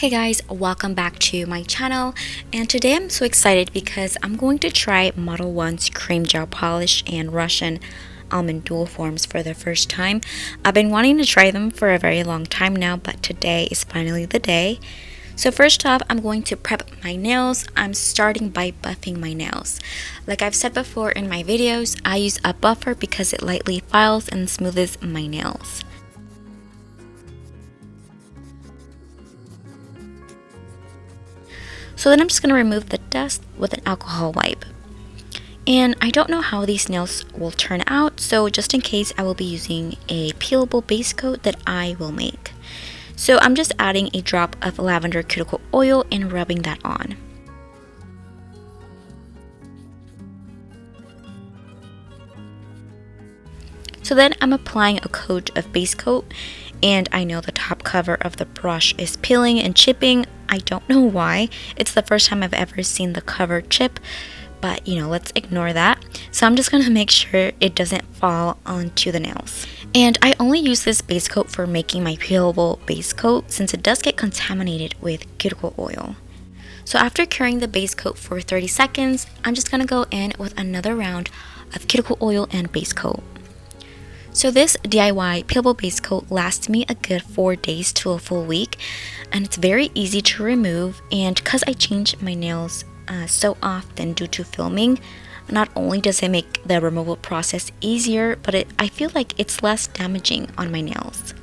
Hey guys, welcome back to my channel, and today I'm so excited because I'm going to try Modelones cream gel polish and Russian almond dual forms for the first time. I've been wanting to try them for a very long time now, but today is finally the day. So first off, I'm going to prep my nails. I'm starting by buffing my nails. Like I've said before in my videos, I use a buffer because it lightly files and smoothes my nails. So then I'm just going to remove the dust with an alcohol wipe. And I don't know how these nails will turn out, so just in case I will be using a peelable base coat that I will make. So I'm just adding a drop of lavender cuticle oil and rubbing that on. So then I'm applying a coat of base coat, and I know the top cover of the brush is peeling and chipping. I don't know why. It's the first time I've ever seen the cover chip, but let's ignore that. So I'm just going to make sure it doesn't fall onto the nails. And I only use this base coat for making my peelable base coat since it does get contaminated with cuticle oil. So after curing the base coat for 30 seconds, I'm just going to go in with another round of cuticle oil and base coat. So this DIY peelable base coat lasts me a good 4 days to a full week, and it's very easy to remove. And because I change my nails so often due to filming, not only does it make the removal process easier, but I feel like it's less damaging on my nails.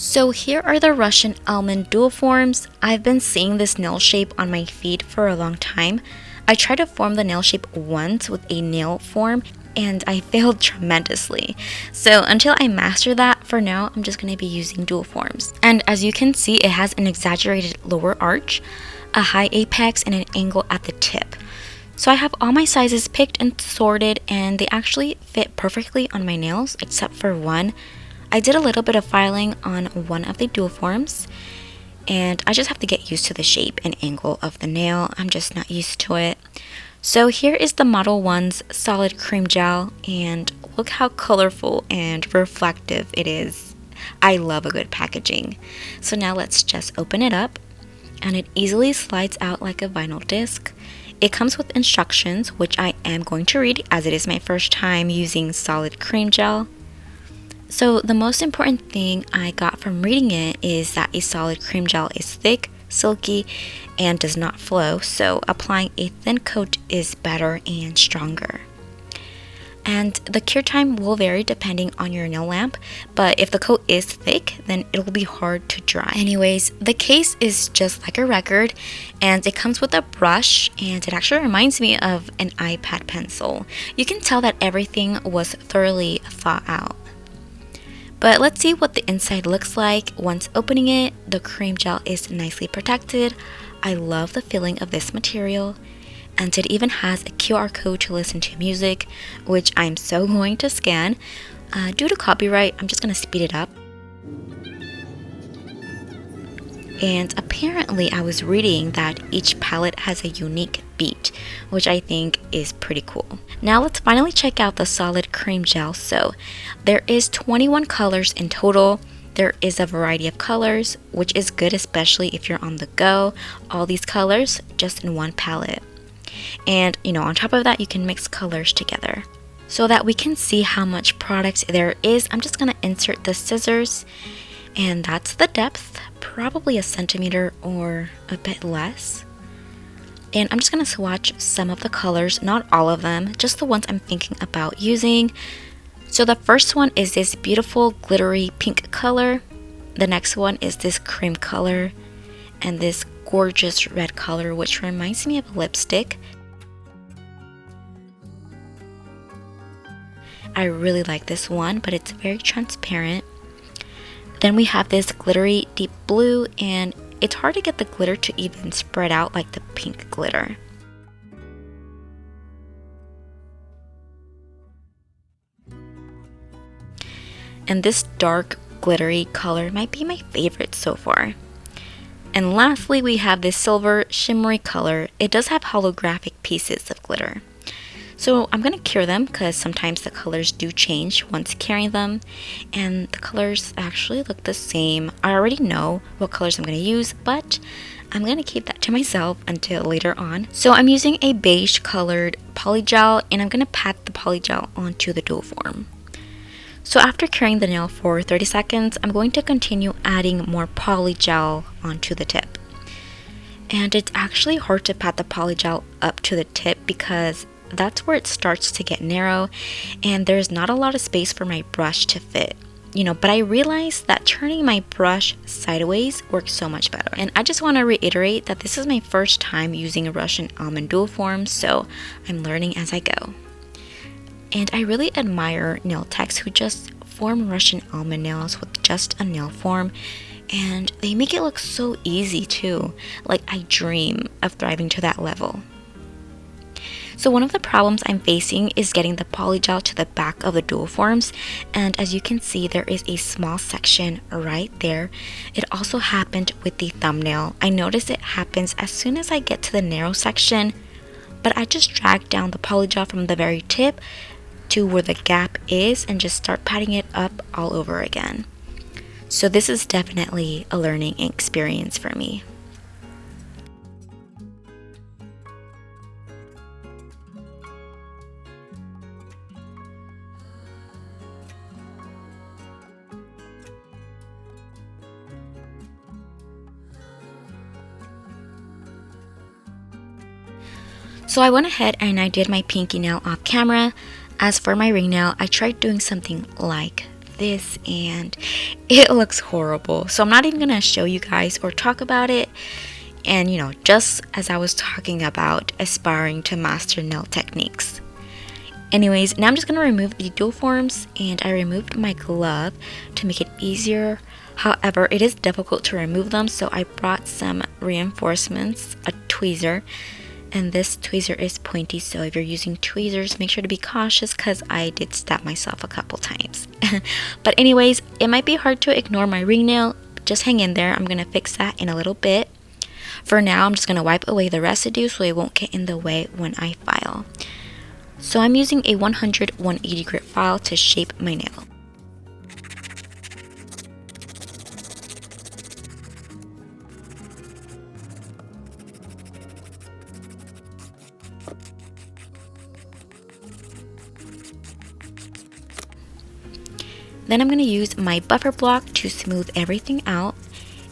So here are the Russian almond dual forms. I've been seeing this nail shape on my feed for a long time. I tried to form the nail shape once with a nail form and I failed tremendously. So until I master that, for now I'm just going to be using dual forms. And as you can see, it has an exaggerated lower arch, a high apex, and an angle at the tip. So I have all my sizes picked and sorted, and they actually fit perfectly on my nails except for one. I did a little bit of filing on one of the dual forms, and I just have to get used to the shape and angle of the nail. I'm just not used to it. So here is the Modelones solid cream gel, and look how colorful and reflective it is. I love a good packaging. So now let's just open it up, and it easily slides out like a vinyl disc. It comes with instructions, which I am going to read as it is my first time using solid cream gel. So the most important thing I got from reading it is that a solid cream gel is thick, silky, and does not flow, so applying a thin coat is better and stronger. And the cure time will vary depending on your nail lamp, but if the coat is thick, then it will be hard to dry. Anyways, the case is just like a record, and it comes with a brush, and it actually reminds me of an iPad pencil. You can tell that everything was thoroughly thought out. But let's see what the inside looks like. Once opening it, the cream gel is nicely protected. I love the feeling of this material, and it even has a QR code to listen to music, which I'm so going to scan. Due to copyright, I'm just going to speed it up. And apparently I was reading that each palette has a unique beat, which I think is pretty cool. Now let's finally check out the solid cream gel. So there is 21 colors in total. There is a variety of colors, which is good especially if you're on the go. All these colors just in one palette. And on top of that, you can mix colors together. So that we can see how much product there is, I'm just going to insert the scissors, and that's the depth, probably a centimeter or a bit less. And I'm just going to swatch some of the colors, not all of them, just the ones I'm thinking about using. So the first one is this beautiful glittery pink color. The next one is this cream color, and this gorgeous red color, which reminds me of lipstick. I really like this one, but it's very transparent. Then we have this glittery deep blue, and it's hard to get the glitter to even spread out like the pink glitter. And this dark glittery color might be my favorite so far. And lastly, we have this silver shimmery color. It does have holographic pieces of glitter. So I'm gonna cure them because sometimes the colors do change once curing them, and the colors actually look the same. I already know what colors I'm gonna use, but I'm gonna keep that to myself until later on. So I'm using a beige colored polygel, and I'm gonna pat the polygel onto the dual form. So after curing the nail for 30 seconds, I'm going to continue adding more polygel onto the tip. And it's actually hard to pat the polygel up to the tip because that's where it starts to get narrow and there's not a lot of space for my brush to fit. But I realized that turning my brush sideways works so much better. And I just want to reiterate that this is my first time using a Russian almond dual form, so I'm learning as I go. And I really admire nail techs who just form Russian almond nails with just a nail form, and they make it look so easy too. Like I dream of thriving to that level. So one of the problems I'm facing is getting the polygel to the back of the dual forms, and as you can see there is a small section right there. It also happened with the thumbnail. I notice it happens as soon as I get to the narrow section, but I just drag down the polygel from the very tip to where the gap is and just start patting it up all over again. So this is definitely a learning experience for me. So I went ahead and I did my pinky nail off camera. As for my ring nail, I tried doing something like this and it looks horrible. So I'm not even gonna show you guys or talk about it. And just as I was talking about aspiring to master nail techniques. Anyways, now I'm just gonna remove the dual forms, and I removed my glove to make it easier. However, it is difficult to remove them, so I brought some reinforcements, a tweezer. And this tweezer is pointy, so if you're using tweezers, make sure to be cautious because I did stab myself a couple times. But anyways, it might be hard to ignore my ring nail. Just hang in there. I'm going to fix that in a little bit. For now, I'm just going to wipe away the residue so it won't get in the way when I file. So I'm using a 100-180 grit file to shape my nail. Then I'm going to use my buffer block to smooth everything out.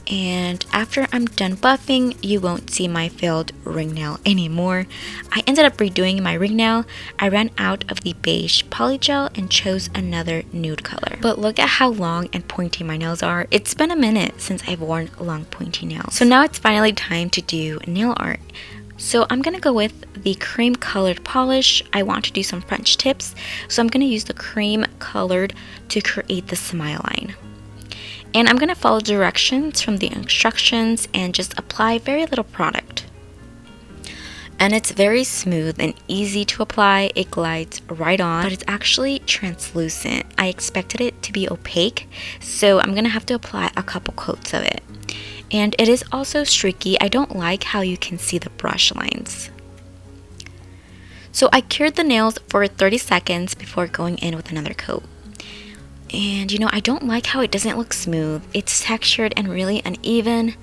And after I'm done buffing, you won't see my failed ring nail anymore. I ended up redoing my ring nail. I ran out of the beige polygel and chose another nude color. But look at how long and pointy my nails are. It's been a minute since I've worn long pointy nails. So now it's finally time to do nail art. So I'm going to go with the cream colored polish. I want to do some French tips, so I'm going to use the cream colored to create the smile line. And I'm going to follow directions from the instructions and just apply very little product. And it's very smooth and easy to apply. It glides right on, but it's actually translucent. I expected it to be opaque, so I'm going to have to apply a couple coats of it. And it is also streaky. I don't like how you can see the brush lines. So I cured the nails for 30 seconds before going in with another coat. And I don't like how it doesn't look smooth. It's textured and really uneven.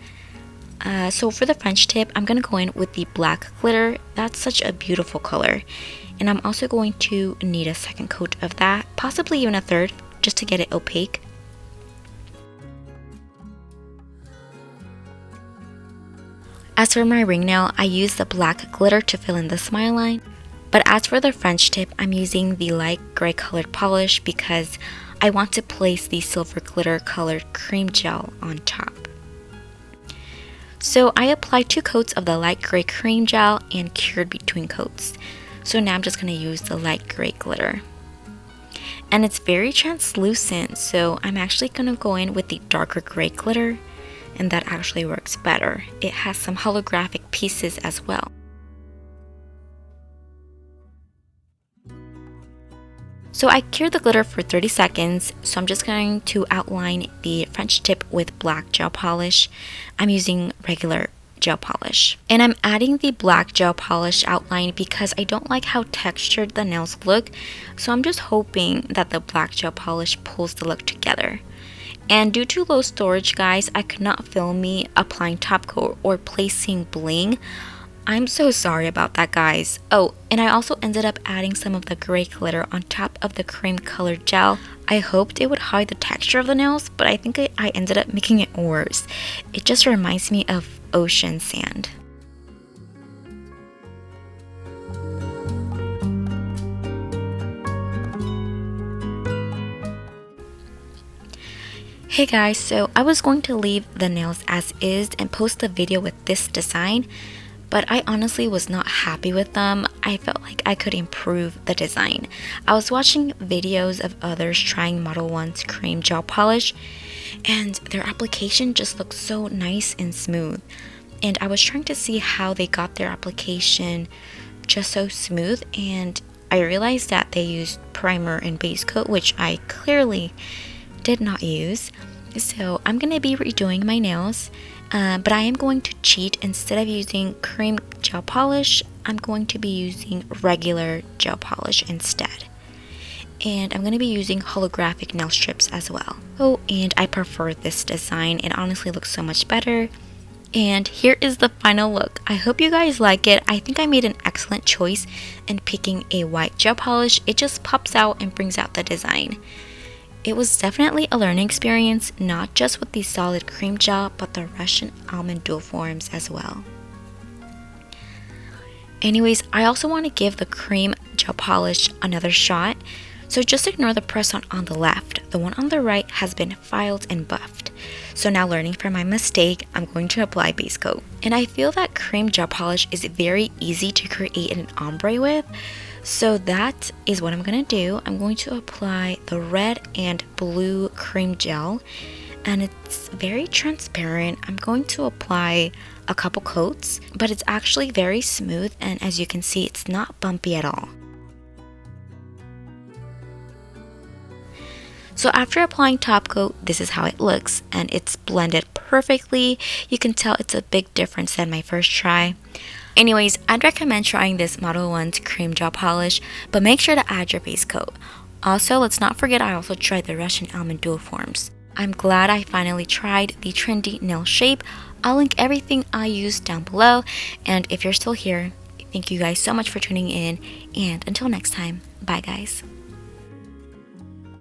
So for the French tip, I'm going to go in with the black glitter. That's such a beautiful color. And I'm also going to need a second coat of that, possibly even a third, just to get it opaque. As for my ring nail, I used the black glitter to fill in the smile line. But as for the French tip, I'm using the light gray colored polish because I want to place the silver glitter colored cream gel on top. So I applied 2 coats of the light gray cream gel and cured between coats. So now I'm just going to use the light gray glitter. And it's very translucent, so I'm actually going to go in with the darker gray glitter. And that actually works better. It has some holographic pieces as well. So I cured the glitter for 30 seconds, so I'm just going to outline the French tip with black gel polish. I'm using regular gel polish. And I'm adding the black gel polish outline because I don't like how textured the nails look, so I'm just hoping that the black gel polish pulls the look together. And due to low storage, guys, I could not film me applying top coat or placing bling. I'm so sorry about that, guys. Oh, and I also ended up adding some of the gray glitter on top of the cream colored gel. I hoped it would hide the texture of the nails, but I think I ended up making it worse. It just reminds me of ocean sand. Hey guys, so I was going to leave the nails as is and post the video with this design, but I honestly was not happy with them. I felt like I could improve the design. I was watching videos of others trying Modelones cream gel polish, and their application just looked so nice and smooth. And I was trying to see how they got their application just so smooth, and I realized that they used primer and base coat, which I clearly did not use. So I'm gonna be redoing my nails, but I am going to cheat. Instead of using cream gel polish, I'm going to be using regular gel polish instead, and I'm going to be using holographic nail strips as well. Oh, and I prefer this design. It honestly looks so much better. And here is the final look. I hope you guys like it. I think I made an excellent choice in picking a white gel polish. It just pops out and brings out the design. It was definitely a learning experience, not just with the solid cream gel, but the Russian almond dual forms as well. Anyways, I also want to give the cream gel polish another shot, so just ignore the press on the left. The one on the right has been filed and buffed. So now, learning from my mistake, I'm going to apply base coat. And I feel that cream gel polish is very easy to create an ombre with, so that is what I'm going to do. I'm going to apply the red and blue cream gel, and it's very transparent. I'm going to apply a couple coats, but it's actually very smooth, and as you can see, it's not bumpy at all. So after applying top coat, this is how it looks, and it's blended perfectly. You can tell it's a big difference than my first try. Anyways, I'd recommend trying this Modelones cream gel polish, but make sure to add your base coat. Also, let's not forget I also tried the Russian almond dual forms. I'm glad I finally tried the trendy nail shape. I'll link everything I used down below, and if you're still here, thank you guys so much for tuning in, and until next time, bye guys.